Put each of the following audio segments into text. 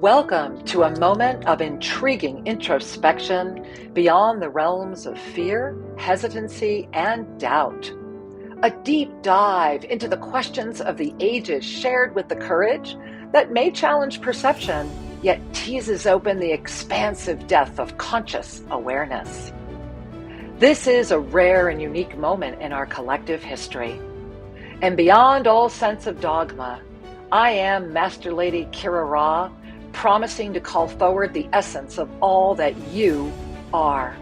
Welcome to a moment of intriguing introspection beyond the realms of fear, hesitancy, and doubt. A deep dive into the questions of the ages shared with the courage that may challenge perception, yet teases open the expansive depth of conscious awareness. This is a rare and unique moment in our collective history. And beyond all sense of dogma, I am Master Lady Kira Ra, promising to call forward the essence of all that you are.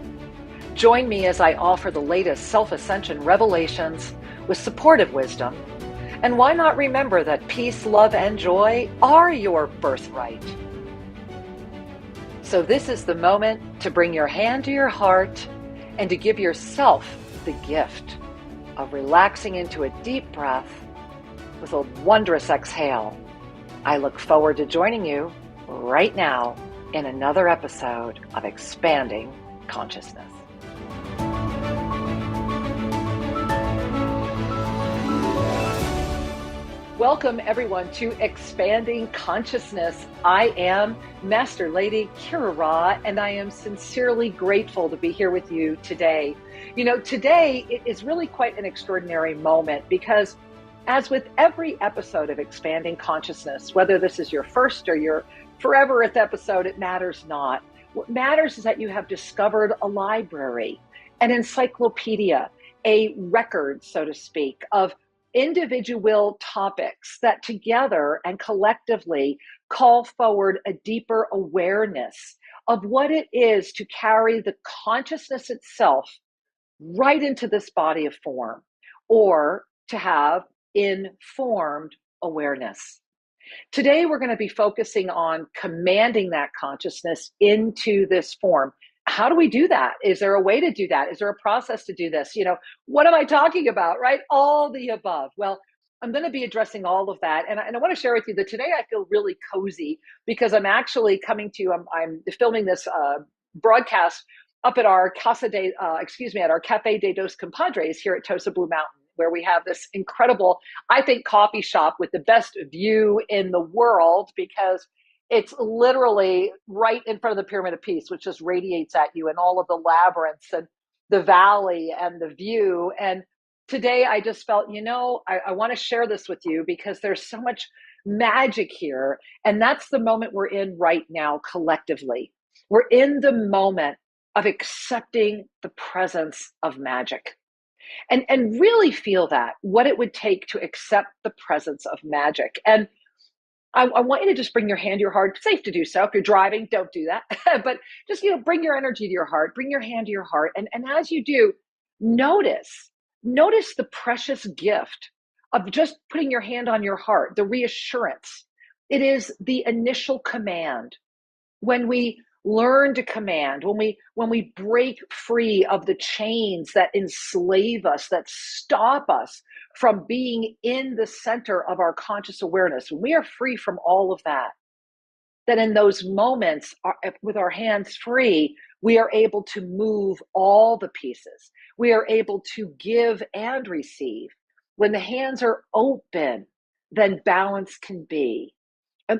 Join me as I offer the latest self-ascension revelations with supportive wisdom. And why not remember that peace, love, and joy are your birthright? So this is the moment to bring your hand to your heart and to give yourself the gift of relaxing into a deep breath with a wondrous exhale. I look forward to joining you right now in another episode of Expanding Consciousness. Welcome everyone to Expanding Consciousness. I am Master Lady Kira Ra, and I am sincerely grateful to be here with you today. You know, today it is really quite an extraordinary moment because as with every episode of Expanding Consciousness, whether this is your first or your foreverth episode, it matters not. What matters is that you have discovered a library, an encyclopedia, a record, so to speak, of individual topics that together and collectively call forward a deeper awareness of what it is to carry the consciousness itself right into this body of form, or to have informed awareness. Today, we're going to be focusing on commanding that consciousness into this form. How do we do that? Is there a way to do that? Is there a process to do this? You know, what am I talking about, right? All the above. Well, I'm going to be addressing all of that. And I want to share with you that today I feel really cozy because I'm actually coming to you, I'm filming this broadcast up at our at our Cafe de Dos Compadres here at Tosa Blue Mountain, where we have this incredible, I think, coffee shop with the best view in the world because it's literally right in front of the Pyramid of Peace, which just radiates at you and all of the labyrinths and the valley and the view. And today I just felt, I want to share this with you because there's so much magic here. And that's the moment we're in right now collectively. We're in the moment of accepting the presence of magic. And really feel that, what it would take to accept the presence of magic. And I want you to just bring your hand to your heart. It's safe to do so. If you're driving, don't do that. But just, bring your energy to your heart, bring your hand to your heart. And as you do, notice the precious gift of just putting your hand on your heart, the reassurance. It is the initial command. When we learn to command, when we break free of the chains that enslave us, that stop us from being in the center of our conscious awareness, when we are free from all of that, then in those moments, with our hands free, we are able to move all the pieces. We are able to give and receive. When the hands are open, then balance can be.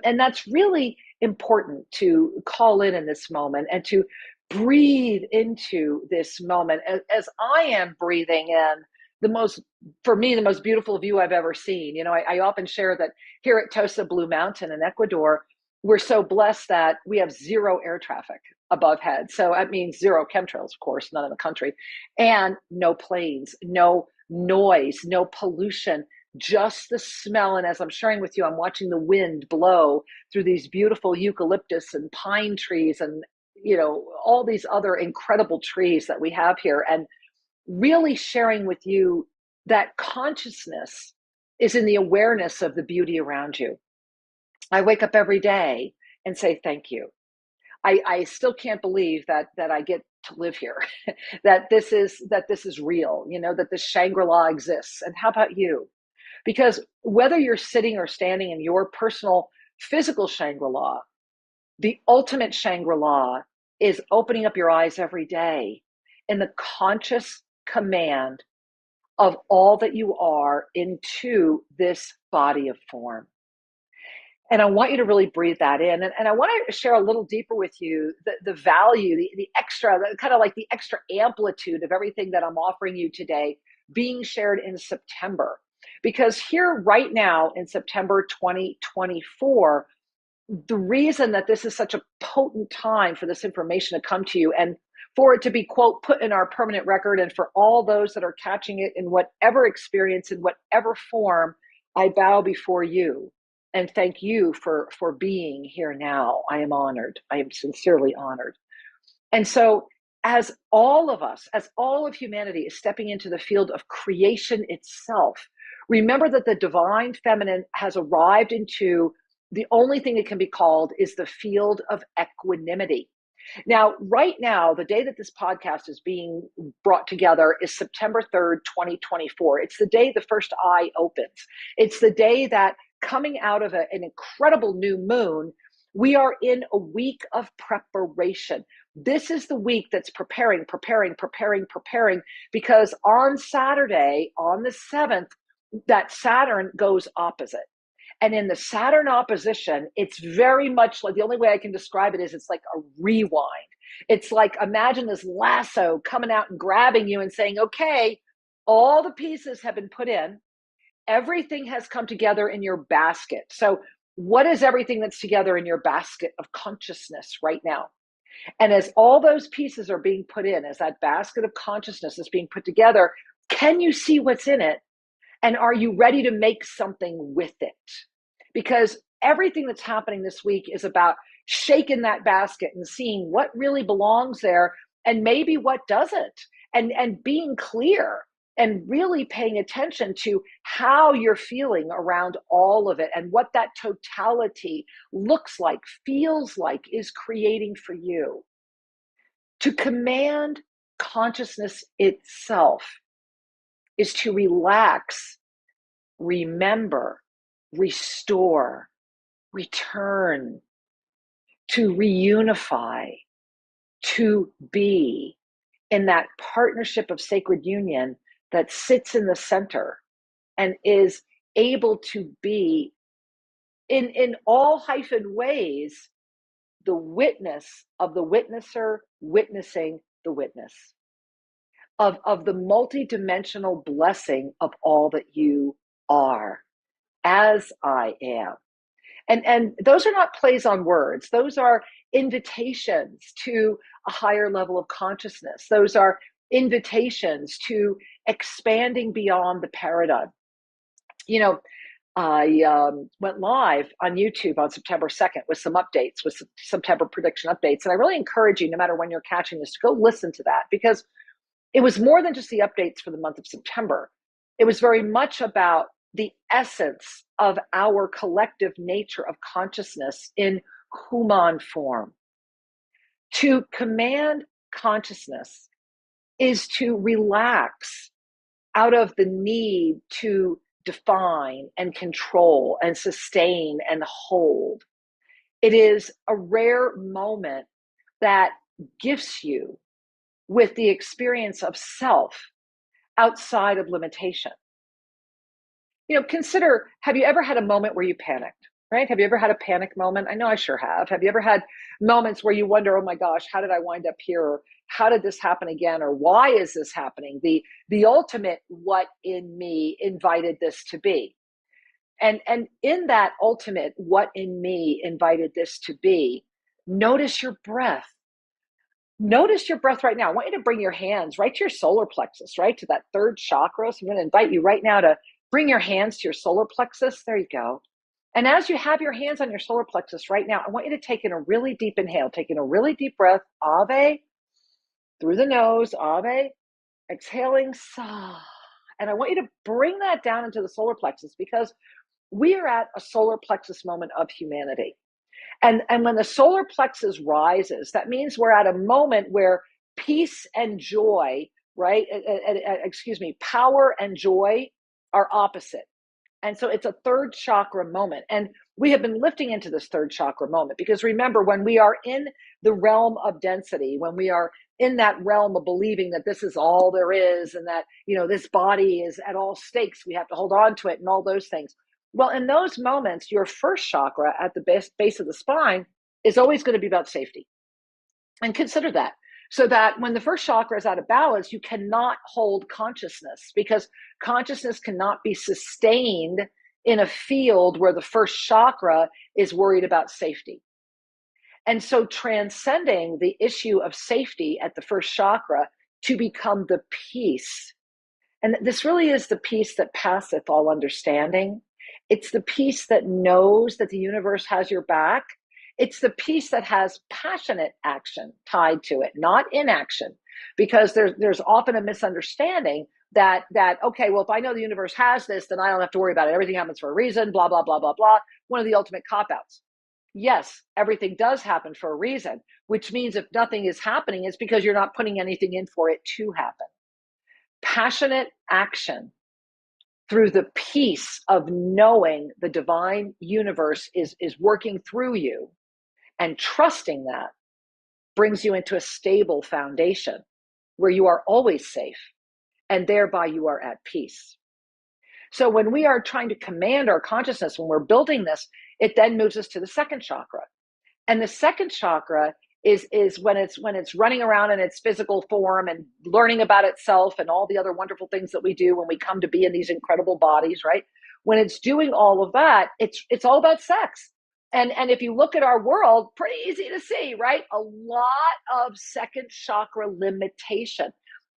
And that's really important to call in this moment and to breathe into this moment. As I am breathing in for me, the most beautiful view I've ever seen. I often share that here at Tosa Blue Mountain in Ecuador, we're so blessed that we have zero air traffic above head. So that means zero chemtrails, of course, none in the country, and no planes, no noise, no pollution, just the smell. And as I'm sharing with you, I'm watching the wind blow through these beautiful eucalyptus and pine trees and, all these other incredible trees that we have here. And really sharing with you that consciousness is in the awareness of the beauty around you. I wake up every day and say, thank you. I still can't believe that I get to live here, that this is real, that this Shangri-La exists. And how about you? Because whether you're sitting or standing in your personal physical Shangri-La, the ultimate Shangri-La is opening up your eyes every day in the conscious command of all that you are into this body of form. And I want you to really breathe that in. And I want to share a little deeper with you the value, the extra, kind of like the extra amplitude of everything that I'm offering you today being shared in September. Because here right now in September 2024, the reason that this is such a potent time for this information to come to you and for it to be, quote, put in our permanent record, and for all those that are catching it in whatever experience, in whatever form, I bow before you and thank you for being here now. I am honored. I am sincerely honored. And so, as all of us, as all of humanity is stepping into the field of creation itself, remember that the divine feminine has arrived into the only thing it can be called is the field of equanimity. Now, right now, the day that this podcast is being brought together is September 3rd, 2024. It's the day the first eye opens. It's the day that, coming out of an incredible new moon, we are in a week of preparation. This is the week that's preparing, because on Saturday, on the 7th, that Saturn goes opposite. And in the Saturn opposition, it's very much like, the only way I can describe it is it's like a rewind. It's like, imagine this lasso coming out and grabbing you and saying, okay, all the pieces have been put in. Everything has come together in your basket. So what is everything that's together in your basket of consciousness right now? And as all those pieces are being put in, as that basket of consciousness is being put together, can you see what's in it? And are you ready to make something with it? Because everything that's happening this week is about shaking that basket and seeing what really belongs there and maybe what doesn't, and being clear and really paying attention to how you're feeling around all of it and what that totality looks like, feels like, is creating for you. To command consciousness itself is to relax, remember, restore, return, to reunify, to be in that partnership of sacred union that sits in the center and is able to be in all hyphen ways the witness of the witnesser witnessing the witness of the multidimensional blessing of all that you are, as I am. And those are not plays on words. Those are invitations to a higher level of consciousness. Those are invitations to expanding beyond the paradigm. You know, I went live on YouTube on September 2nd with some updates, with some September prediction updates. And I really encourage you, no matter when you're catching this, to go listen to that, because it was more than just the updates for the month of September. It was very much about the essence of our collective nature of consciousness in human form. To command consciousness is to relax out of the need to define and control and sustain and hold. It is a rare moment that gifts you with the experience of self outside of limitation. Consider, have you ever had a moment where you panicked, right? Have you ever had a panic moment? I know I sure have. Have you ever had moments where you wonder, oh my gosh, how did I wind up here? Or how did this happen again? Or why is this happening? The ultimate, what in me invited this to be? And in that ultimate, what in me invited this to be, notice your breath. Notice your breath right now. I want you to bring your hands right to your solar plexus, right to that third chakra. So I'm going to invite you right now to bring your hands to your solar plexus. There you go. And as you have your hands on your solar plexus right now, I want you to take in a really deep inhale, take in a really deep breath, Ave, through the nose, Ave, exhaling, Sa. And I want you to bring that down into the solar plexus, because we are at a solar plexus moment of humanity. And when the solar plexus rises, that means we're at a moment where peace and joy, right? Power and joy are opposite. And so it's a third chakra moment. And we have been lifting into this third chakra moment, because remember, when we are in the realm of density, when we are in that realm of believing that this is all there is, and that, this body is at all stakes, we have to hold on to it and all those things. Well, in those moments, your first chakra at the base of the spine is always going to be about safety. And consider that. So that when the first chakra is out of balance, you cannot hold consciousness, because consciousness cannot be sustained in a field where the first chakra is worried about safety. And so transcending the issue of safety at the first chakra to become the peace. And this really is the peace that passeth all understanding. It's the peace that knows that the universe has your back. It's the peace that has passionate action tied to it, not inaction, because there's often a misunderstanding that okay, well, if I know the universe has this, then I don't have to worry about it. Everything happens for a reason, blah, blah, blah, blah, blah. One of the ultimate cop-outs. Yes, everything does happen for a reason, which means if nothing is happening, it's because you're not putting anything in for it to happen. Passionate action through the peace of knowing the divine universe is working through you, and trusting that brings you into a stable foundation where you are always safe, and thereby you are at peace. So when we are trying to command our consciousness, when we're building this, it then moves us to the second chakra. And the second chakra is when it's running around in its physical form and learning about itself and all the other wonderful things that we do when we come to be in these incredible bodies, right? When it's doing all of that, it's all about sex. And if you look at our world, pretty easy to see, right? A lot of second chakra limitation.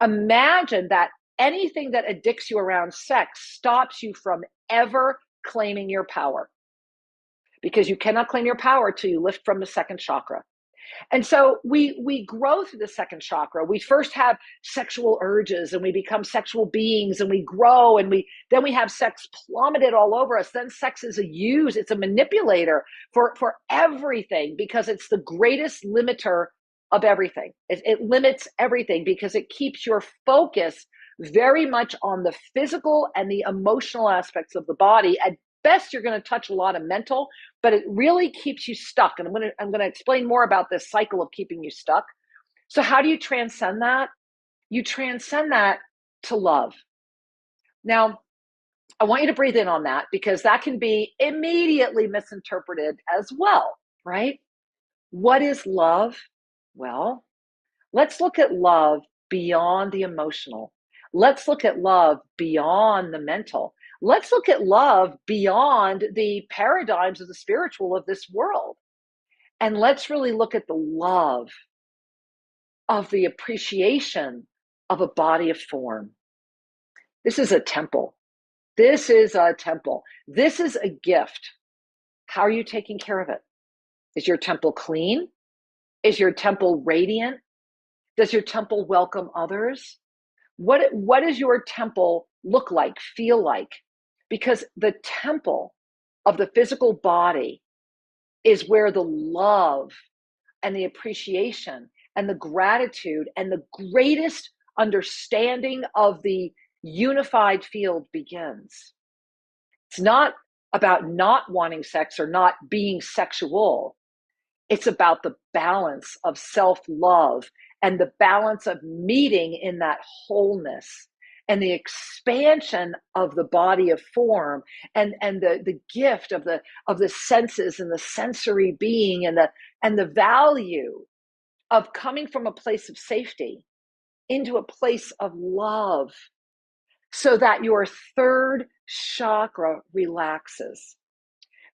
Imagine that anything that addicts you around sex stops you from ever claiming your power, because you cannot claim your power till you lift from the second chakra. And so we grow through the second chakra. We first have sexual urges and we become sexual beings, and we grow, and then we have sex plummeted all over us. Then sex is it's a manipulator for everything, because it's the greatest limiter of everything. It limits everything because it keeps your focus very much on the physical and the emotional aspects of the body. At best, you're going to touch a lot of mental, but it really keeps you stuck. And I'm going to explain more about this cycle of keeping you stuck. So how do you transcend that? You transcend that to love. Now, I want you to breathe in on that, because that can be immediately misinterpreted as well, right? What is love? Well, let's look at love beyond the emotional. Let's look at love beyond the mental. Let's look at love beyond the paradigms of the spiritual of this world. And let's really look at the love of the appreciation of a body of form. This is a temple. This is a temple. This is a gift. How are you taking care of it? Is your temple clean? Is your temple radiant? Does your temple welcome others? What does your temple look like, feel like? Because the temple of the physical body is where the love and the appreciation and the gratitude and the greatest understanding of the unified field begins. It's not about not wanting sex or not being sexual. It's about the balance of self-love and the balance of meeting in that wholeness and the expansion of the body of form, and the gift of the senses and the sensory being, and the value of coming from a place of safety into a place of love, so that your third chakra relaxes.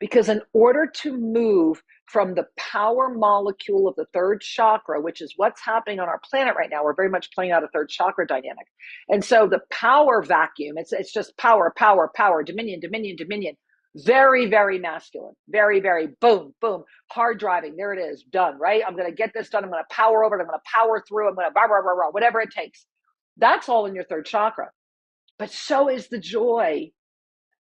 Because in order to move from the power molecule of the third chakra, which is what's happening on our planet right now, we're very much playing out a third chakra dynamic. And so the power vacuum, it's just power, power, power, dominion, dominion, dominion. Very, very masculine. Very, very boom, boom. Hard driving. There it is. Done, right? I'm going to get this done. I'm going to power over it. I'm going to power through. I'm going to rah, rah, rah, rah, whatever it takes. That's all in your third chakra. But so is the joy.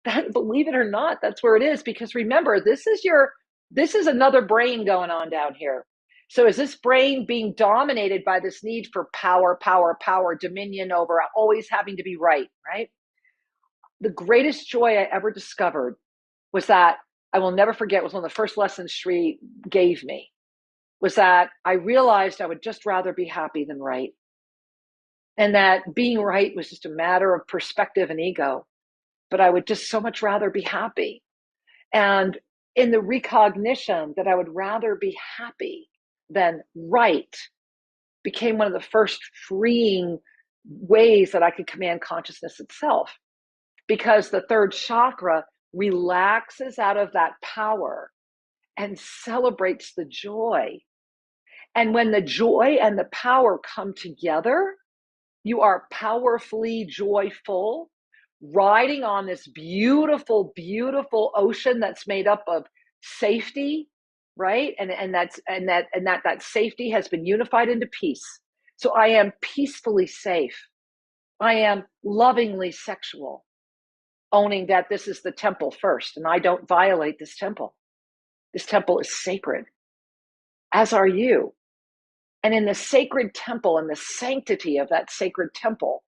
That, believe it or not, that's where it is. Because remember, this is another brain going on down here. So is this brain being dominated by this need for power, power, power, dominion over always having to be right? The greatest joy I ever discovered was that, I will never forget, was one of the first lessons Sri gave me, was that I realized I would just rather be happy than right. And that being right was just a matter of perspective and ego. But I would just so much rather be happy. And in the recognition that I would rather be happy than right became one of the first freeing ways that I could command consciousness itself. Because the third chakra relaxes out of that power and celebrates the joy. And when the joy and the power come together, you are powerfully joyful, riding on this beautiful, beautiful ocean that's made up of safety, right? And that safety has been unified into peace. So I am peacefully safe. I am lovingly sexual, owning that this is the temple first, and I don't violate this temple. This temple is sacred, as are you. And in the sacred temple and the sanctity of that sacred temple,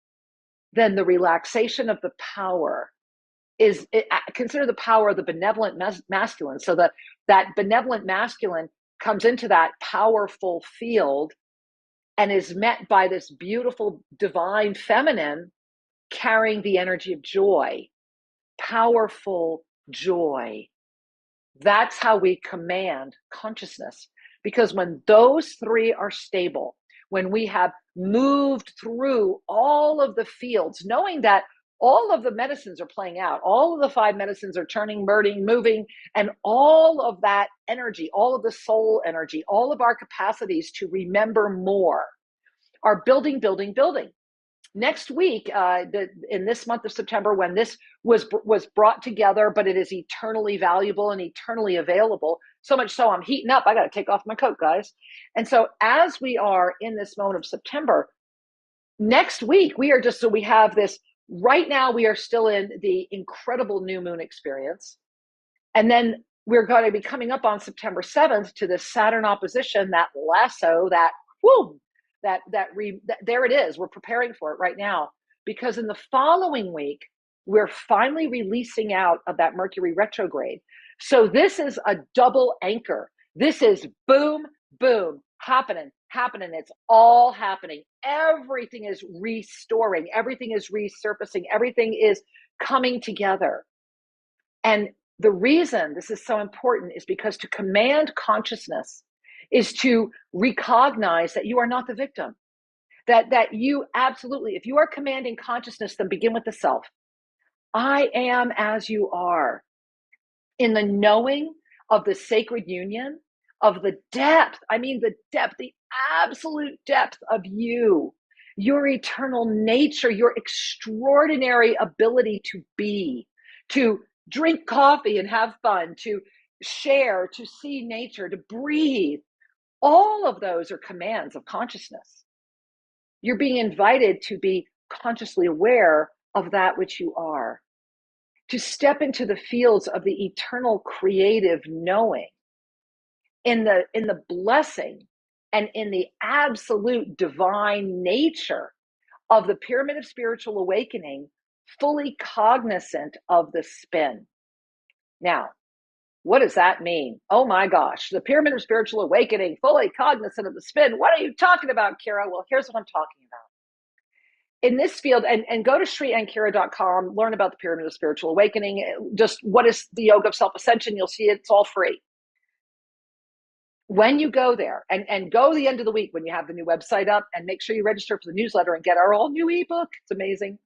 then the relaxation of the power is, consider the power of the benevolent masculine. So that benevolent masculine comes into that powerful field and is met by this beautiful divine feminine carrying the energy of joy, powerful joy. That's how we command consciousness. Because when those three are stable, when we have moved through all of the fields, knowing that all of the medicines are playing out, all of the 5 medicines are turning, merging, moving, and all of that energy, all of the soul energy, all of our capacities to remember more are building, building, building. Next week, in this month of September, when this was brought together, but it is eternally valuable and eternally available, so much so I'm heating up. I got to take off my coat, guys. And so as we are in this moment of September, next week, we have this, right now we are still in the incredible new moon experience. And then we're going to be coming up on September 7th to this Saturn opposition, that lasso, that, whoo, there it is. We're preparing for it right now, because in the following week, we're finally releasing out of that Mercury retrograde. So this is a double anchor. This is boom, boom, happening. It's all happening. Everything is restoring. Everything is resurfacing. Everything is coming together. And the reason this is so important is because to command consciousness is to recognize that you are not the victim. That you absolutely, if you are commanding consciousness, then begin with the self. I am as you are. In the knowing of the sacred union, of the depth, the absolute depth of you, your eternal nature, your extraordinary ability to be, to drink coffee and have fun, to share, to see nature, to breathe. All of those are commands of consciousness. You're being invited to be consciously aware of that which you are, to step into the fields of the eternal creative knowing, in the blessing and in the absolute divine nature of the pyramid of spiritual awakening, fully cognizant of the spin. Now, what does that mean? Oh my gosh, the pyramid of spiritual awakening, fully cognizant of the spin. What are you talking about, Kira? Well, here's what I'm talking about. In this field, and go to shriankira.com, learn about the pyramid of spiritual awakening. Just what is the Yoga of Self-Ascension? You'll see it's all free. When you go there, and go the end of the week when you have the new website up, and make sure you register for the newsletter and get our all new ebook. It's amazing.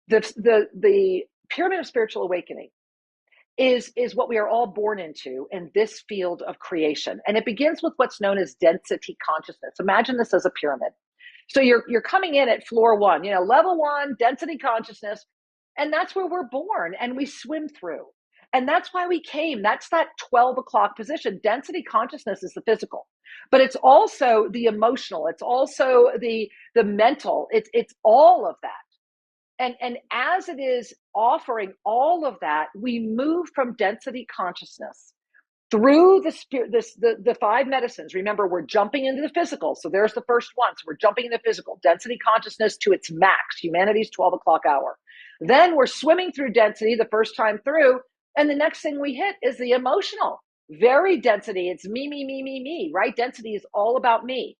The pyramid of spiritual awakening is what we are all born into in this field of creation. And it begins with what's known as density consciousness. Imagine this as a pyramid. So you're coming in at floor 1, level 1, density consciousness, and that's where we're born and we swim through. And that's why we came. That's that 12 o'clock position. Density consciousness is the physical, but it's also the emotional. It's also the mental. It's all of that. And as it is offering all of that, we move from density consciousness through the 5 medicines. Remember, we're jumping into the physical. So there's the first one. So we're jumping into physical, density consciousness to its max, humanity's 12 o'clock hour. Then we're swimming through density the first time through. And the next thing we hit is the emotional. Very density. It's me, right? Density is all about me.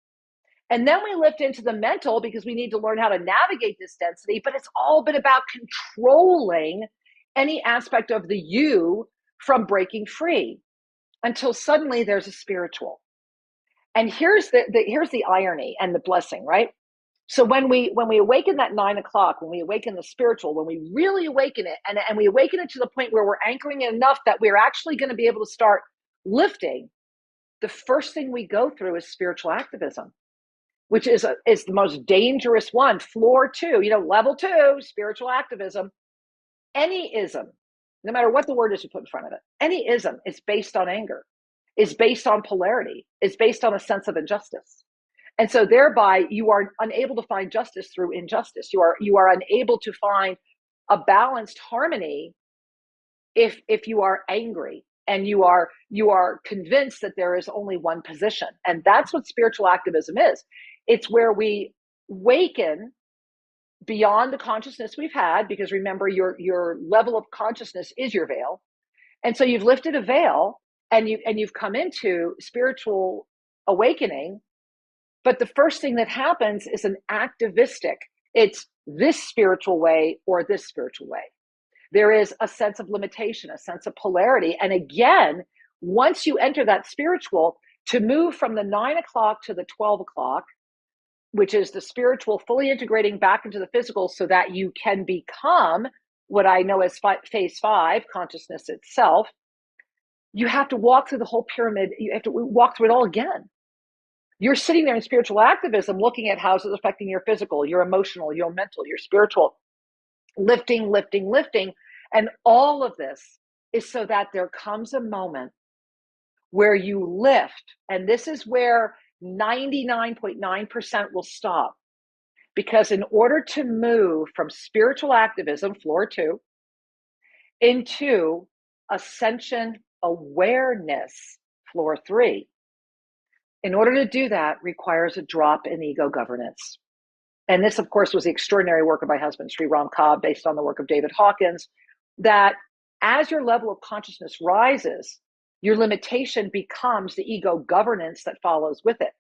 And then we lift into the mental because we need to learn how to navigate this density, but it's all been about controlling any aspect of the you from breaking free until suddenly there's a spiritual. And here's the irony and the blessing, right? So when we awaken that 9 o'clock, when we awaken the spiritual, when we really awaken it, and we awaken it to the point where we're anchoring it enough that we're actually going to be able to start lifting, the first thing we go through is spiritual activism, which is the most dangerous one. Floor 2, level 2, spiritual activism. Any ism, no matter what the word is you put in front of it, any ism is based on anger, is based on polarity, is based on a sense of injustice. And so thereby you are unable to find justice through injustice. You are unable to find a balanced harmony if you are angry and you are convinced that there is only one position. And that's what spiritual activism is. It's where we waken beyond the consciousness we've had, because remember, your level of consciousness is your veil. And so you've lifted a veil and you've come into spiritual awakening. But the first thing that happens is an activistic. It's this spiritual way or this spiritual way. There is a sense of limitation, a sense of polarity. And again, once you enter that spiritual, to move from the 9 o'clock to the 12 o'clock, which is the spiritual fully integrating back into the physical so that you can become what I know as phase 5, consciousness itself, you have to walk through the whole pyramid. You have to walk through it all again. You're sitting there in spiritual activism looking at how it's affecting your physical, your emotional, your mental, your spiritual, lifting. And all of this is so that there comes a moment where you lift. And this is where 99.9% will stop. Because in order to move from spiritual activism, floor 2, into ascension awareness, floor 3, in order to do that requires a drop in ego governance. And this, of course, was the extraordinary work of my husband, Sri Ram Kaur, based on the work of David Hawkins, that as your level of consciousness rises, your limitation becomes the ego governance that follows with it.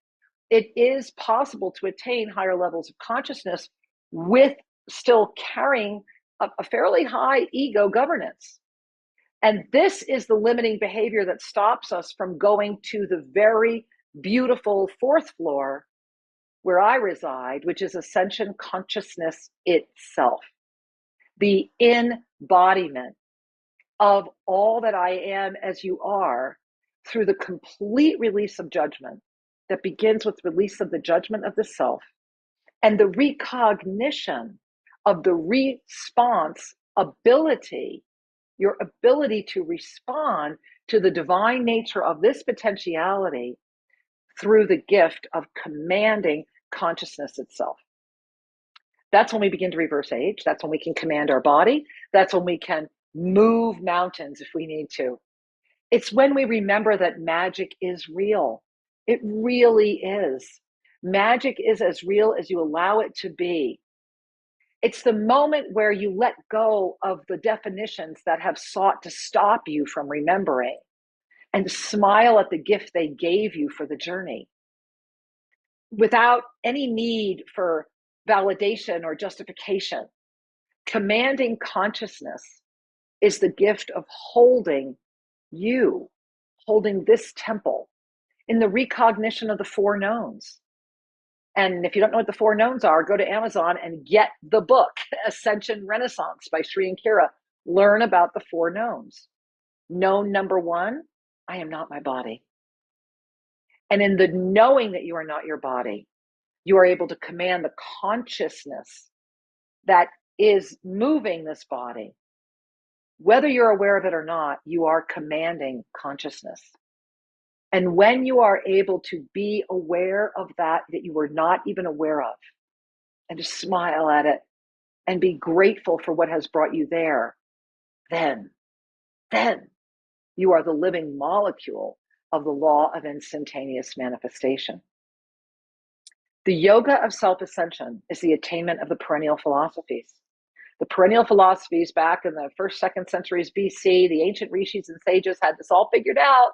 It is possible to attain higher levels of consciousness with still carrying a fairly high ego governance. And this is the limiting behavior that stops us from going to the very beautiful 4th floor where I reside, which is ascension consciousness itself, the embodiment of all that I am as you are, through the complete release of judgment that begins with release of the judgment of the self and the recognition of the response ability, your ability to respond to the divine nature of this potentiality through the gift of commanding consciousness itself. That's when we begin to reverse age. That's when we can command our body. That's when we can move mountains if we need to. It's when we remember that magic is real. It really is. Magic is as real as you allow it to be. It's the moment where you let go of the definitions that have sought to stop you from remembering and smile at the gift they gave you for the journey without any need for validation or justification. Commanding consciousness is the gift of holding you, holding this temple in the recognition of the 4 knowns. And if you don't know what the 4 knowns are, go to Amazon and get the book, Ascension Renaissance by Sri and Kira. Learn about the 4 knowns. Known number 1, I am not my body. And in the knowing that you are not your body, you are able to command the consciousness that is moving this body. Whether you're aware of it or not, you are commanding consciousness. And when you are able to be aware of that you were not even aware of, and to smile at it and be grateful for what has brought you there, then you are the living molecule of the law of instantaneous manifestation. The Yoga of Self-Ascension is the attainment of the Perennial Philosophies. The Perennial Philosophies back in the 1st, 2nd centuries BC, the ancient rishis and sages had this all figured out.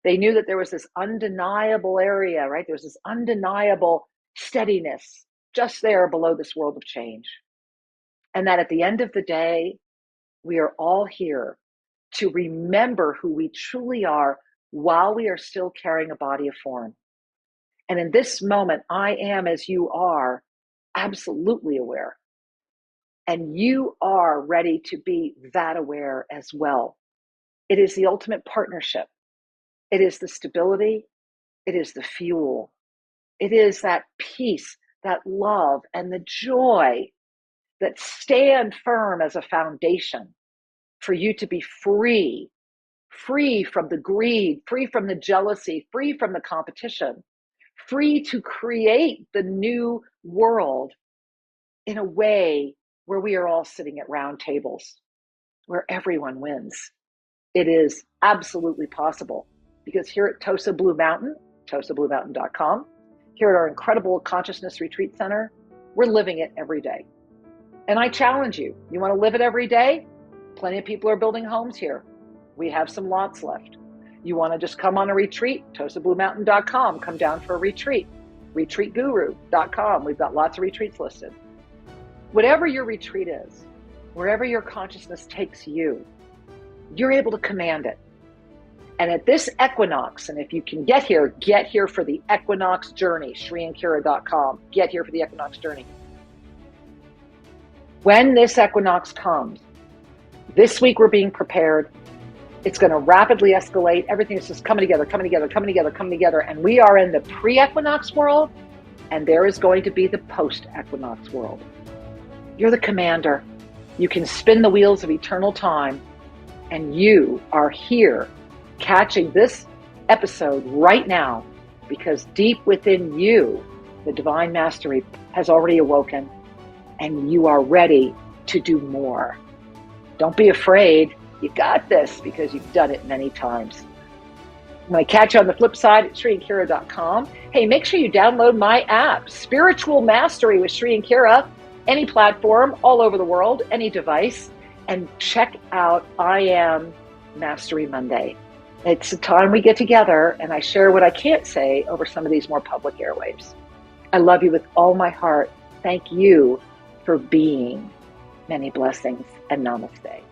They knew that there was this undeniable area, right? There's this undeniable steadiness just there below this world of change. And that at the end of the day, we are all here to remember who we truly are while we are still carrying a body of form. And in this moment, I am as you are, absolutely aware. And you are ready to be that aware as well. It is the ultimate partnership. It is the stability. It is the fuel. It is that peace, that love, and the joy that stand firm as a foundation for you to be free, free from the greed, free from the jealousy, free from the competition, free to create the new world in a way where we are all sitting at round tables, where everyone wins. It is absolutely possible, because here at Tosa Blue Mountain, tosabluemountain.com, here at our incredible Consciousness Retreat Center, we're living it every day. And I challenge you, you want to live it every day? Plenty of people are building homes here. We have some lots left. You want to just come on a retreat? tosabluemountain.com, come down for a retreat. retreatguru.com, we've got lots of retreats listed. Whatever your retreat is, wherever your consciousness takes you, you're able to command it. And at this equinox, and if you can get here for the equinox journey, shriandkira.com, get here for the equinox journey. When this equinox comes, this week we're being prepared. It's going to rapidly escalate. Everything is just coming together. And we are in the pre-equinox world, and there is going to be the post-equinox world. You're the commander. You can spin the wheels of eternal time, and you are here catching this episode right now, because deep within you, the divine mastery has already awoken, and you are ready to do more. Don't be afraid. You got this, because you've done it many times. I'm going to catch you on the flip side at shriandkira.com. Hey, make sure you download my app, Spiritual Mastery with Shri and Kira, any platform, all over the world, any device, and check out I Am Mastery Monday. It's a time we get together and I share what I can't say over some of these more public airwaves. I love you with all my heart. Thank you for being. Many blessings and namaste.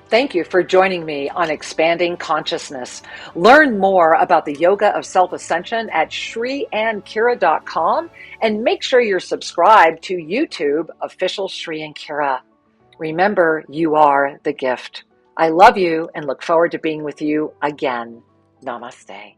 Thank you for joining me on Expanding Consciousness. Learn more about the Yoga of Self-Ascension at shriandkira.com, and make sure you're subscribed to YouTube official Shri and Kira. Remember, you are the gift. I love you and look forward to being with you again. Namaste.